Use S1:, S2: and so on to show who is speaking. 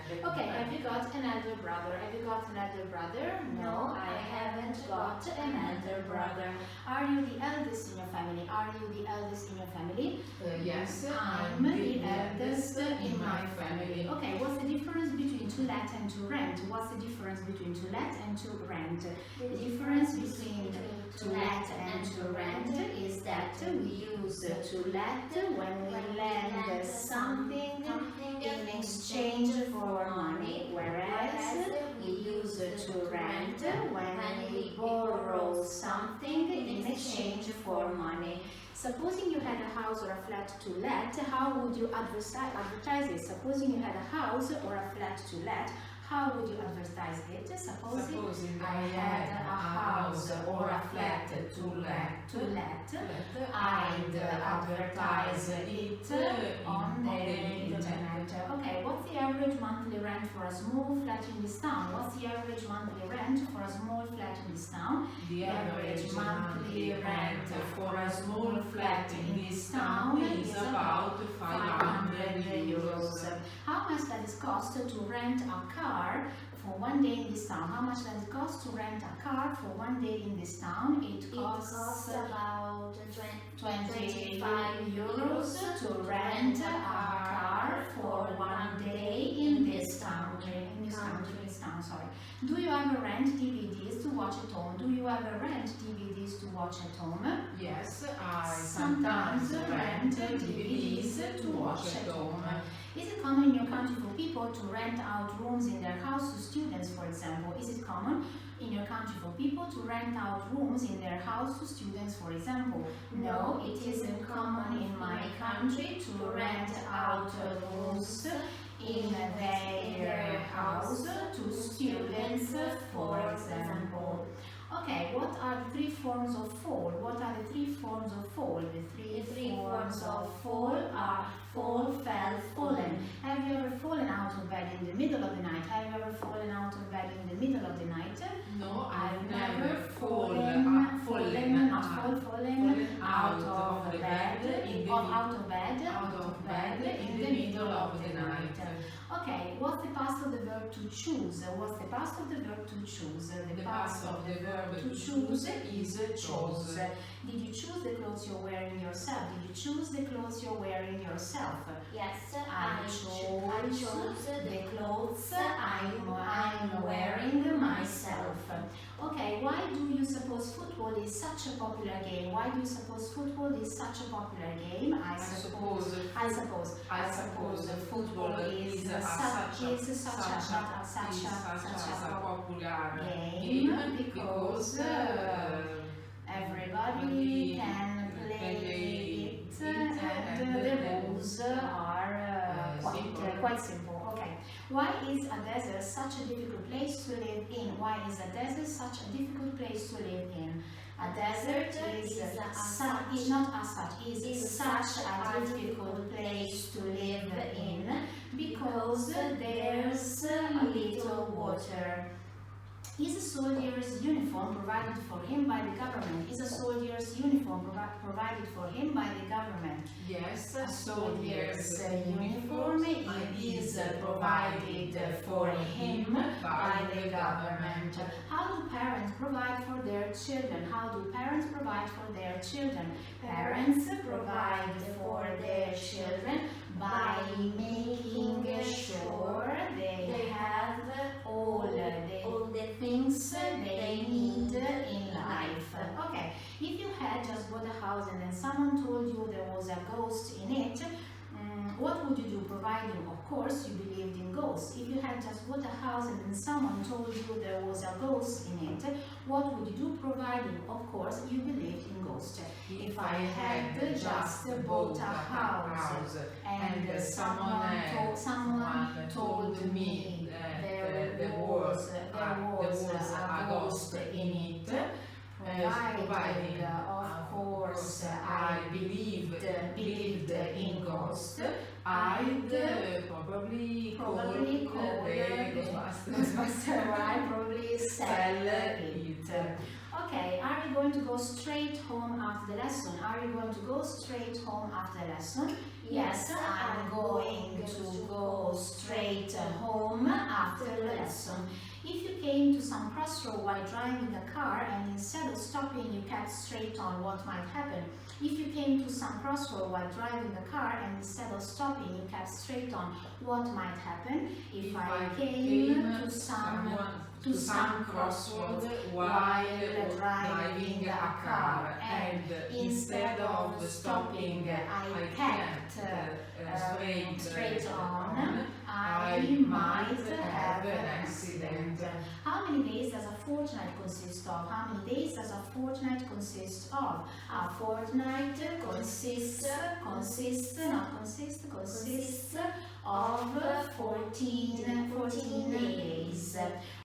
S1: Okay, have you got an elder brother? Have you got an elder brother? No, I haven't got an elder brother. Are you the eldest in your family? Are you the eldest in your family?
S2: Yes,
S1: I'm the eldest in my family. Okay, what's the difference between to let and to rent? What's the difference between to let and to rent? The difference between to let and to rent is that we use to let when we lend something in exchange for money, whereas we use to rent when we borrow something in exchange for money. Supposing you had a house or a flat to let, how would you advertise it? Supposing you had a house or a flat to let, how would you advertise it? Supposing I had a house or a flat to let, I'd advertise it on the internet. Okay, what's the average monthly rent for a small flat in this town? What's the average monthly rent for a small flat in this town?
S2: The average monthly rent for a small flat in this town is about 500 euros.
S1: How much does it cost to rent a car for 1 day in this town? How much does it cost to rent a car for 1 day in this town? It costs about 25 euros to rent a car for 1 day in this town. Do you ever rent DVDs to watch at home? Do you ever rent DVDs to watch at home?
S2: Yes, I sometimes rent DVDs to watch at home.
S1: Is it common in your country for people to rent out rooms in their house to students, for example? Is it common in your country for people to rent out rooms in their house to students, for example? No, it isn't common in my country to rent out rooms in their house to students, for example. Okay, what are the three forms of fall? What are the three forms of fall? The three forms of fall are fall, fell, fallen. Have you ever fallen out of bed in the middle of the night? Have you ever fallen out of bed in the middle of the night?
S2: No, I've never fallen out of bed in the middle of the night.
S1: Okay, what's the past of the verb to choose? What's the past of the verb to choose?
S2: The past of the verb to choose is chose.
S1: Did you choose the clothes you're wearing yourself? Did you choose the clothes you're wearing yourself?
S3: Yes,
S1: I chose the clothes I'm wearing myself. Okay, why do you suppose football is such a popular game? Why do you suppose football is such a popular game? I suppose football is such a popular game because everybody can play it and the rules are quite simple. Okay. Why is a desert such a difficult place to live in? Why is a desert such a difficult place to live in? A desert is such a difficult place to live in because there's little water. Is a soldier's uniform provided for him by the government? Is a soldier's uniform provided for him by the government?
S2: Yes, a soldier's
S1: uniform is provided for him by the government. How do parents provide for their children? How do parents provide for their children? Parents provide for their children by making sure they have all the things they need in life. Okay, if you had just bought a house and then someone told you there was a ghost in it, what would you do? Providing, of course, you believed in ghosts. If you had just bought a house and then someone told you there was a ghost in it, what would you do? Providing, of course, you believed in ghosts. If I had just bought a house and someone told me there was a ghost in it, providing, of course, I believed in ghosts, I'd probably call the Ghostbuster, I'd probably sell it. Okay, are you going to go straight home after the lesson? Are you going to go straight home after the lesson? Yes, I'm going to go straight home after the lesson. If you came to some crossroad while driving a car and instead of stopping you kept straight on, what might happen? If you came to some crossroad while driving a car and instead of stopping you kept straight on, what might happen? If I came to some crossroad while driving a car and instead of stopping I kept straight on, I might have an accident. How many days does a fortnight consist of? How many days does a fortnight consist of? A fortnight consists of 14 days.